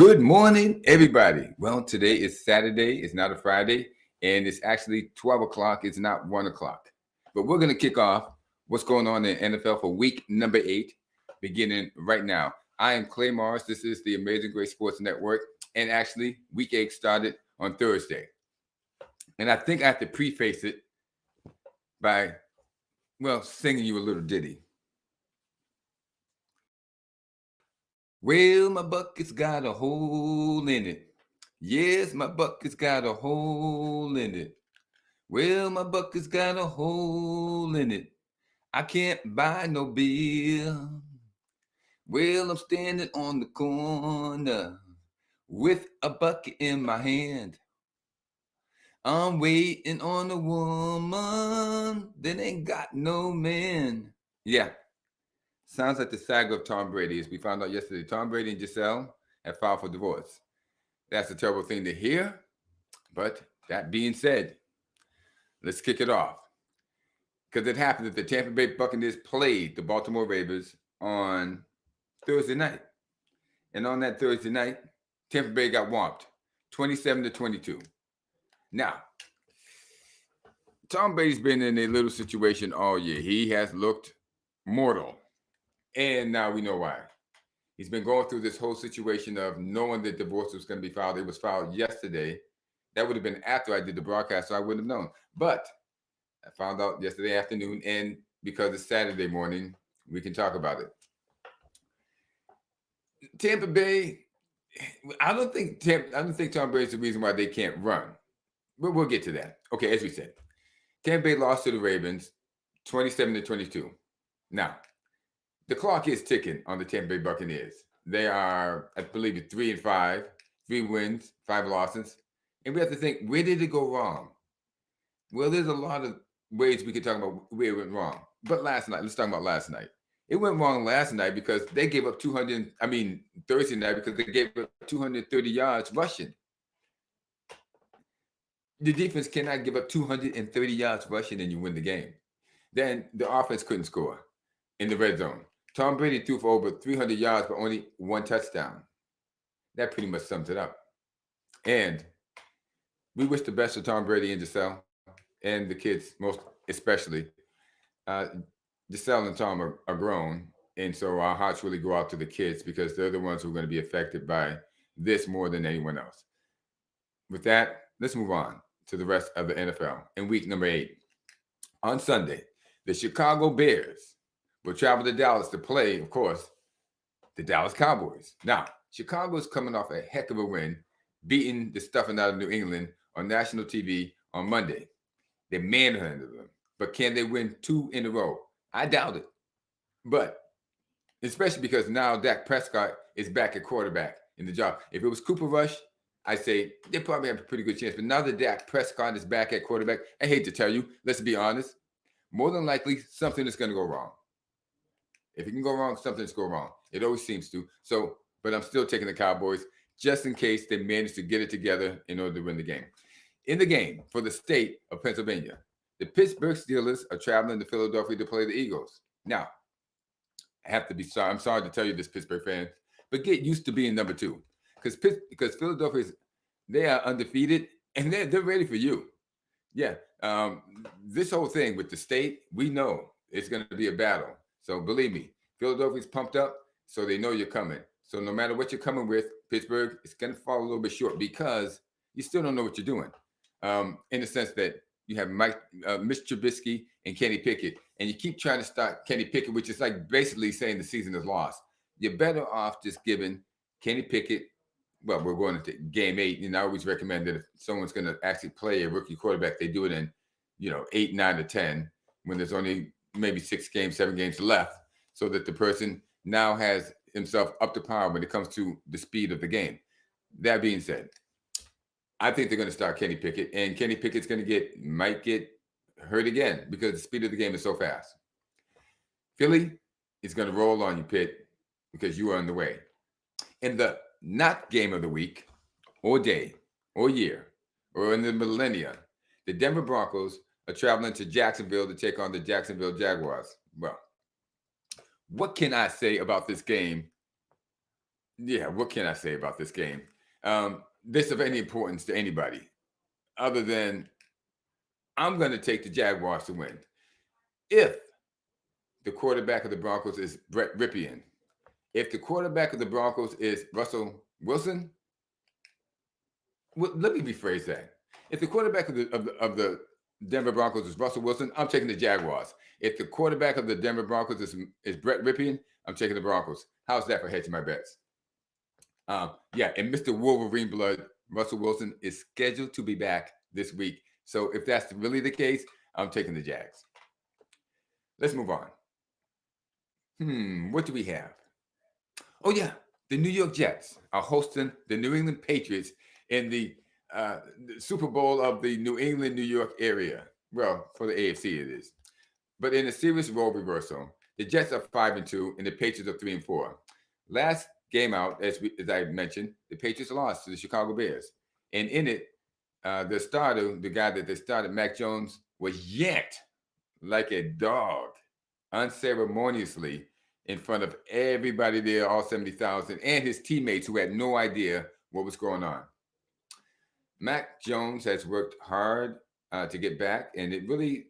Good morning, everybody. Well, today is Saturday. It's not a Friday, and it's actually 12 o'clock. It's not 1 o'clock. But we're going to kick off what's going on in NFL for week number 8, beginning right now. I am Clay Morris. This is the Amazing Grace Sports Network, and actually, week 8 started on Thursday. And I think I have to preface it by, singing you a little ditty. Well, my bucket's got a hole in it. Yes, my bucket's got a hole in it. Well, my bucket's got a hole in it. I can't buy no beer. Well, I'm standing on the corner with a bucket in my hand. I'm waiting on a woman that ain't got no man. Yeah. Sounds like the saga of Tom Brady. As we found out yesterday, Tom Brady and Giselle have filed for divorce. That's a terrible thing to hear. But that being said, let's kick it off. Because it happened that the Tampa Bay Buccaneers played the Baltimore Ravens on Thursday night. And on that Thursday night, Tampa Bay got whomped 27-22. Now, Tom Brady's been in a little situation all year. He has looked mortal. And now we know why. He's been going through this whole situation of knowing that divorce was going to be filed. It was filed yesterday. That would have been after I did the broadcast, so I wouldn't have known. But I found out yesterday afternoon, and because it's Saturday morning, we can talk about it. Tampa Bay, I don't think Tom Brady's the reason why they can't run. But we'll get to that. Okay, as we said, Tampa Bay lost to the Ravens 27-22. Now, the clock is ticking on the Tampa Bay Buccaneers. They are, I believe, 3-5, 3 wins, 5 losses. And we have to think, where did it go wrong? Well, there's a lot of ways we could talk about where it went wrong. But last night, let's talk about last night. It went wrong last night because they gave up Thursday night because they gave up 230 yards rushing. The defense cannot give up 230 yards rushing and you win the game. Then the offense couldn't score in the red zone. Tom Brady threw for over 300 yards but only 1 touchdown. That pretty much sums it up. And we wish the best for Tom Brady and Giselle and the kids, most especially. Giselle and Tom are grown, and so our hearts really go out to the kids because they're the ones who are going to be affected by this more than anyone else. With that, let's move on to the rest of the NFL. In week number 8, on Sunday, the Chicago Bears will travel to Dallas to play, of course, the Dallas Cowboys. Now, Chicago's coming off a heck of a win, beating the stuffing out of New England on national TV on Monday. They manhandled them. But can they win 2 in a row? I doubt it. But especially because now Dak Prescott is back at quarterback in the job. If it was Cooper Rush, I say they probably have a pretty good chance. But now that Dak Prescott is back at quarterback, I hate to tell you, let's be honest, more than likely something is going to go wrong. If it can go wrong, something's go wrong. It always seems to. So, but I'm still taking the Cowboys just in case they manage to get it together in order to win the game. In the game for the state of Pennsylvania, the Pittsburgh Steelers are traveling to Philadelphia to play the Eagles. Now, I have to be sorry. I'm sorry to tell you this, Pittsburgh fans, but get used to being number 2 because Philadelphia they are undefeated and they're ready for you. Yeah, this whole thing with the state, we know it's going to be a battle. So believe me, Philadelphia's pumped up, so they know you're coming. So no matter what you're coming with, Pittsburgh is going to fall a little bit short because you still don't know what you're doing. In the sense that you have Mitch Trubisky and Kenny Pickett, and you keep trying to start Kenny Pickett, which is like basically saying the season is lost. You're better off just giving Kenny Pickett, well, we're going into game 8, and I always recommend that if someone's going to actually play a rookie quarterback, they do it in, 8, 9, or 10 when there's only maybe 6 games, 7 games left, so that the person now has himself up to par when it comes to the speed of the game. That being said, I think they're going to start Kenny Pickett, and Kenny Pickett's might get hurt again because the speed of the game is so fast. Philly is going to roll on you, Pitt, because you are in the way. In the not game of the week, or day, or year, or in the millennia, the Denver Broncos are traveling to Jacksonville to take on the Jacksonville Jaguars. Well, what can I say about this game Yeah, what can I say about this game? This of any importance to anybody other than I'm going to take the Jaguars to win. If the quarterback of the Broncos is Brett Ripien, if the quarterback of the Broncos is Russell Wilson, well, let me rephrase that. If the quarterback of the Denver Broncos is Russell Wilson, I'm taking the Jaguars. If the quarterback of the Denver Broncos is Brett Ripien, I'm taking the Broncos. How's that for hedging my bets? Yeah, and Mr. Wolverine Blood, Russell Wilson, is scheduled to be back this week. So if that's really the case, I'm taking the Jags. Let's move on. What do we have? Oh, yeah, the New York Jets are hosting the New England Patriots in the Super Bowl of the New England, New York area. Well, for the AFC it is. But in a serious role reversal, the Jets are 5-2 and the Patriots are 3-4. Last game out, as I mentioned, the Patriots lost to the Chicago Bears. And in it, the starter, the guy that they started, Mac Jones, was yanked like a dog unceremoniously in front of everybody there, all 70,000, and his teammates who had no idea what was going on. Mac Jones has worked hard to get back, and it really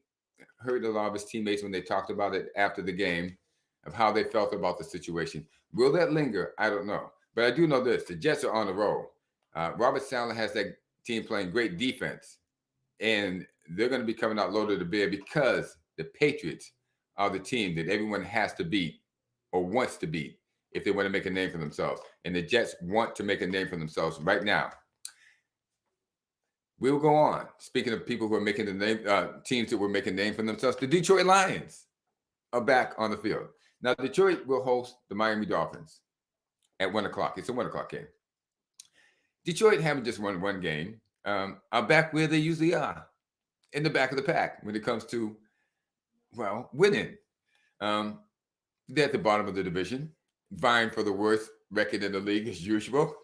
hurt a lot of his teammates when they talked about it after the game of how they felt about the situation. Will that linger? I don't know. But I do know this. The Jets are on the roll. Robert Saleh has that team playing great defense, and they're going to be coming out loaded to bear because the Patriots are the team that everyone has to beat or wants to beat if they want to make a name for themselves. And the Jets want to make a name for themselves right now. We will go on. Speaking of people who are making the name, teams that were making name for themselves, the Detroit Lions are back on the field. Now, Detroit will host the Miami Dolphins at 1 o'clock. It's a 1 o'clock game. Detroit haven't just won one game, are back where they usually are, in the back of the pack when it comes to, well, winning. They're at the bottom of the division, vying for the worst record in the league as usual.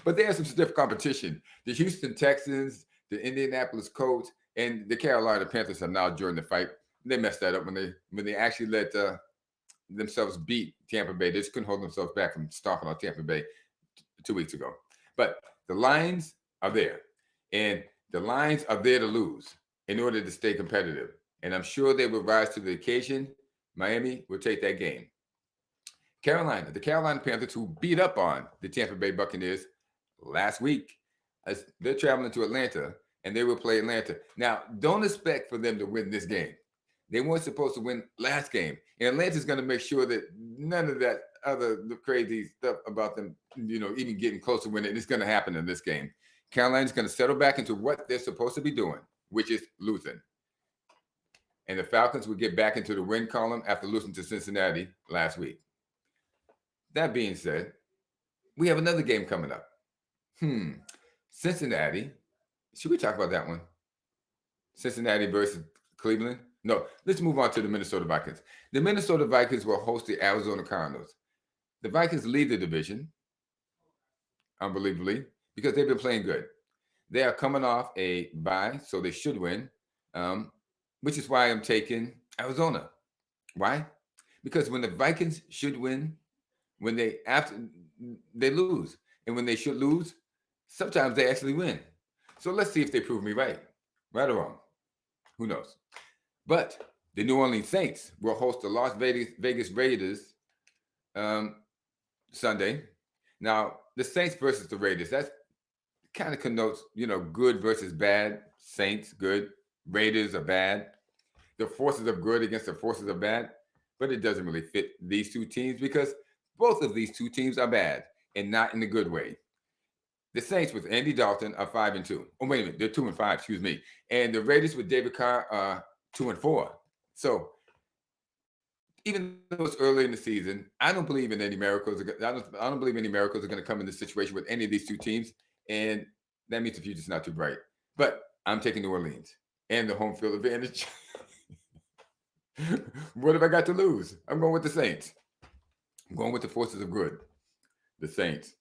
But they have some stiff competition. The Houston Texans, the Indianapolis Colts, and the Carolina Panthers are now joining the fight. They messed that up when they actually let themselves beat Tampa Bay. They just couldn't hold themselves back from stomping on Tampa Bay 2 weeks ago. But the Lions are there, and the Lions are there to lose in order to stay competitive. And I'm sure they will rise to the occasion. Miami will take that game. The Carolina Panthers, who beat up on the Tampa Bay Buccaneers last week, as they're traveling to Atlanta, and they will play Atlanta. Now, don't expect for them to win this game. They weren't supposed to win last game. And Atlanta's going to make sure that none of that the crazy stuff about them, even getting close to winning is going to happen in this game. Carolina's going to settle back into what they're supposed to be doing, which is losing. And the Falcons will get back into the win column after losing to Cincinnati last week. That being said, we have another game coming up. Cincinnati. Should we talk about that one? Cincinnati versus Cleveland? No, let's move on to the Minnesota Vikings. The Minnesota Vikings will host the Arizona Cardinals. The Vikings lead the division, unbelievably, because they've been playing good. They are coming off a bye, so they should win, which is why I'm taking Arizona. Why? Because when the Vikings should win, when they lose, and when they should lose, sometimes they actually win. So let's see if they prove me right or wrong. Who knows? But the New Orleans Saints will host the Las Vegas Raiders Sunday. Now, the Saints versus the Raiders, that kind of connotes, good versus bad. Saints, good. Raiders are bad. The forces of good against the forces of bad. But it doesn't really fit these two teams because both of these two teams are bad and not in a good way. The Saints with Andy Dalton are 5-2. Oh, wait a minute. They're 2-5, excuse me. And the Raiders with David Carr are 2-4. So even though it's early in the season, I don't believe in any miracles. I don't believe any miracles are going to come in this situation with any of these two teams. And that means the future's not too bright. But I'm taking New Orleans and the home field advantage. What have I got to lose? I'm going with the Saints. I'm going with the forces of good, the Saints.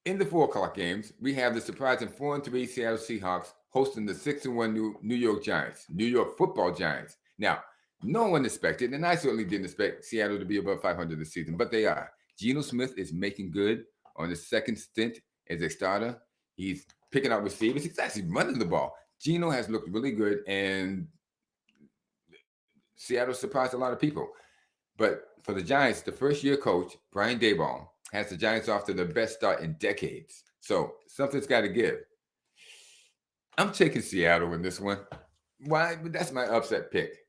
In the 4 o'clock games, we have the surprising 4-3 Seattle Seahawks hosting the 6-1 New York Giants, New York Football Giants. Now, no one expected, and I certainly didn't expect Seattle to be above 500 this season, but they are. Geno Smith is making good on his second stint as a starter. He's picking out receivers. He's actually running the ball. Geno has looked really good, and Seattle surprised a lot of people. But for the Giants, the first-year coach, Brian Daboll, has the Giants off to the best start in decades. So something's got to give. I'm taking Seattle in this one. Why? That's my upset pick.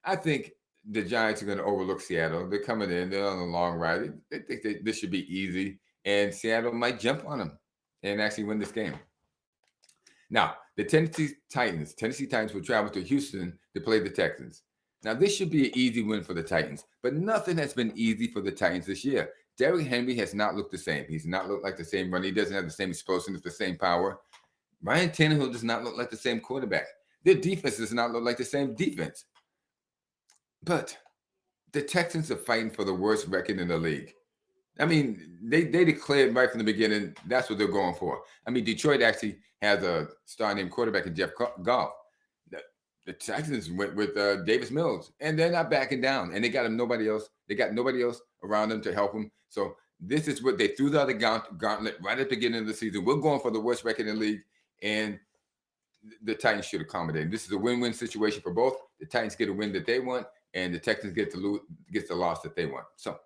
I think the Giants are going to overlook Seattle. They're coming in. They're on a long ride. They think this should be easy, and Seattle might jump on them and actually win this game. Now, the Tennessee Titans will travel to Houston to play the Texans. Now, this should be an easy win for the Titans, but nothing has been easy for the Titans this year. Derrick Henry has not looked the same. He's not looked like the same runner. He doesn't have the same explosiveness, the same power. Ryan Tannehill does not look like the same quarterback. Their defense does not look like the same defense. But the Texans are fighting for the worst record in the league. I mean, they declared right from the beginning that's what they're going for. I mean, Detroit actually has a star-named quarterback in Jeff Goff. The Texans went with Davis Mills, and they're not backing down. And they got nobody else. They got nobody else around them to help them. So this is what they threw the other gauntlet right at the beginning of the season. We're going for the worst record in the league, and the Titans should accommodate. This is a win-win situation for both. The Titans get a win that they want, and the Texans get the loss that they want. So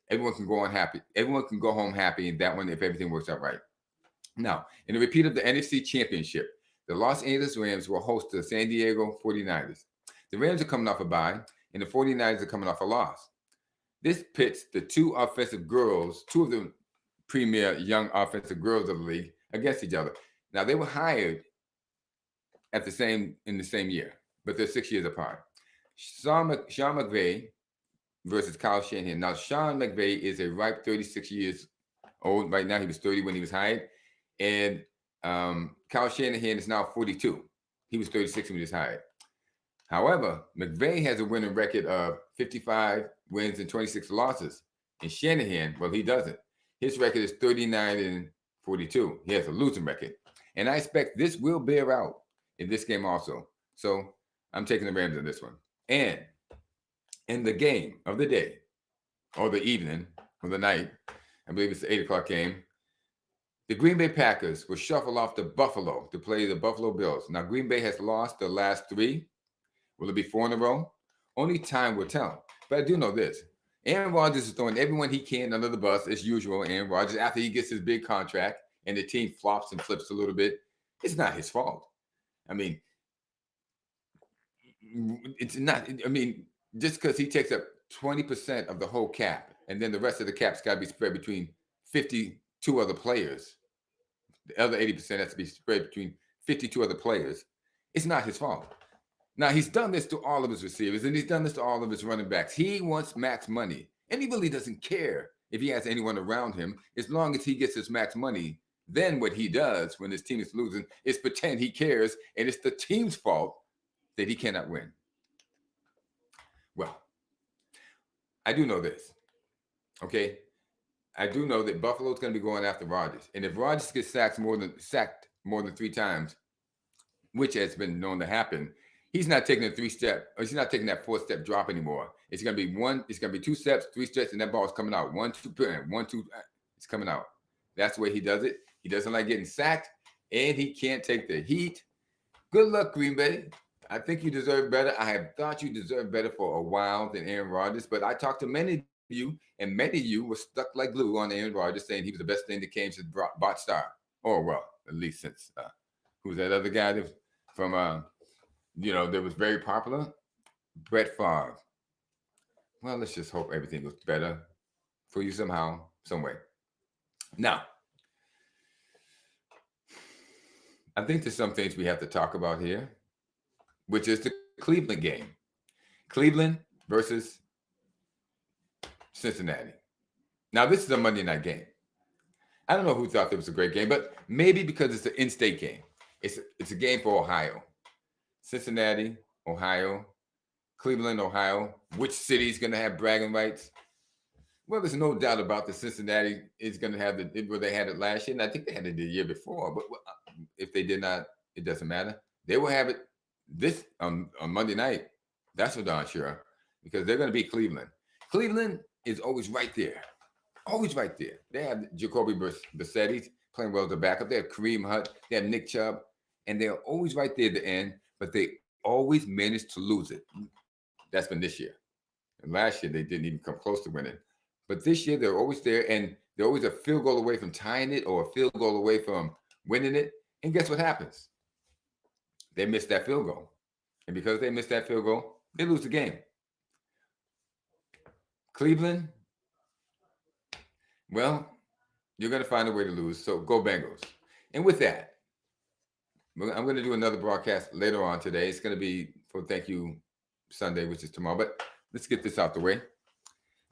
everyone can go on happy. Everyone can go home happy in that one if everything works out right. Now, in a repeat of the NFC Championship, the Los Angeles Rams will host the San Diego 49ers. The Rams are coming off a bye, and the 49ers are coming off a loss. This pits the two of the premier young offensive girls of the league against each other. Now, they were hired in the same year, but they're 6 years apart. Sean McVay versus Kyle Shanahan. Now, Sean McVay is a ripe 36 years old right now. He was 30 when he was hired. And Kyle Shanahan is now 42. He was 36 when he was hired. However, McVay has a winning record of 55 wins and 26 losses. And Shanahan, well, he doesn't. His record is 39 and 42. He has a losing record. And I expect this will bear out in this game also. So I'm taking the Rams in this one. And in the game of the day, or the evening, or the night, I believe it's the 8 o'clock game, the Green Bay Packers will shuffle off to Buffalo to play the Buffalo Bills. Now, Green Bay has lost the last 3. Will it be 4 in a row? Only time will tell. But I do know this. Aaron Rodgers is throwing everyone he can under the bus, as usual. Aaron Rodgers, after he gets his big contract and the team flops and flips a little bit, it's not his fault. I mean, it's not. I mean, just because he takes up 20% of the whole cap, and then the rest of the cap's got to be spread between 52 other players. The other 80% has to be spread between 52 other players. It's not his fault. Now, he's done this to all of his receivers, and he's done this to all of his running backs. He wants max money, and he really doesn't care if he has anyone around him, as long as he gets his max money. Then what he does when his team is losing is pretend he cares, and it's the team's fault that he cannot win. Well, I do know this, okay? I do know that Buffalo's going to be going after Rodgers. And if Rodgers gets sacked more than 3 times, which has been known to happen, he's not taking a 3-step, or he's not taking that 4-step drop anymore. It's going to be 2 steps, 3 steps, and that ball's coming out. 1, 2, 1, 2, it's coming out. That's the way he does it. He doesn't like getting sacked, and he can't take the heat. Good luck, Green Bay. I think you deserve better. I have thought you deserved better for a while than Aaron Rodgers, but I talked to many of you, and many of you were stuck like glue on Aaron Rodgers, saying he was the best thing that came since Bart Starr. Or, well, at least since, who's that other guy that from, that was very popular? Brett Favre. Well, let's just hope everything was better for you somehow, some way. Now, I think there's some things we have to talk about here, which is the Cleveland game. Cleveland versus Cincinnati. Now, this is a Monday night game. I don't know who thought it was a great game, but maybe because it's an in-state game. It's a game for Ohio. Cincinnati, Ohio, Cleveland, Ohio. Which city is going to have bragging rights? Well, there's no doubt about the Cincinnati is going to have where they had it last year, and I think they had it the year before. But if they did not, it doesn't matter. They will have it this on Monday night. That's for darn sure, because they're going to beat Cleveland. Cleveland is always right there. Always right there. They have Jacoby Brissett playing well as a backup. They have Kareem Hunt. They have Nick Chubb. And they're always right there at the end, but they always manage to lose it. That's been this year. And last year, they didn't even come close to winning. But this year, they're always there, and they're always a field goal away from tying it or a field goal away from winning it. And guess what happens? They miss that field goal. And because they miss that field goal, they lose the game. Cleveland, well, you're going to find a way to lose. So go Bengals. And with that, I'm going to do another broadcast later on today. It's going to be for Thank You Sunday, which is tomorrow. But let's get this out the way.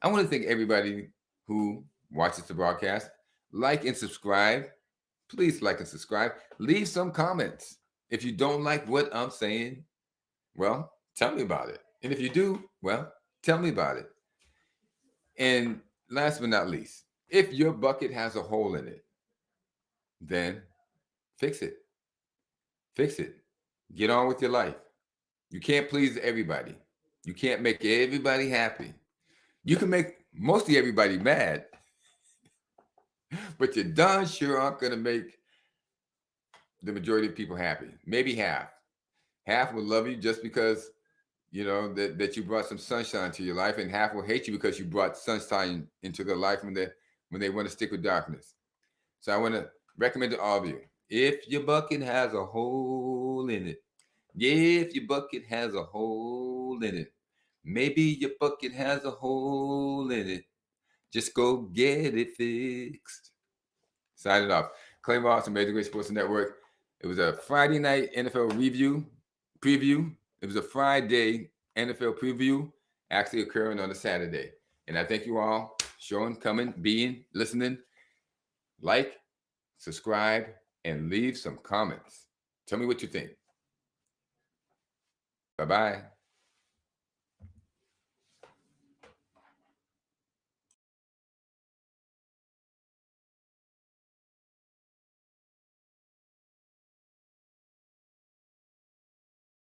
I want to thank everybody who watches the broadcast. Like and subscribe. Please like and subscribe. Leave some comments. If you don't like what I'm saying, well, tell me about it. And if you do, well, tell me about it. And last but not least, if your bucket has a hole in it, then fix it. Fix it. Get on with your life. You can't please everybody. You can't make everybody happy. You can make mostly everybody mad, but you darn sure aren't going to make the majority of people happy. Maybe half. Half will love you just because, you know, that you brought some sunshine to your life, and half will hate you because you brought sunshine into their life when they want to stick with darkness. So I want to recommend to all of you, if your bucket has a hole in it, if your bucket has a hole in it, maybe your bucket has a hole in it, just go get it fixed. Signing off. Clay Moss from Major League Sports Network. It was a Friday night NFL preview. It was a Friday NFL preview actually occurring on a Saturday. And I thank you all showing, coming, being, listening. Like, subscribe, and leave some comments. Tell me what you think. Bye-bye.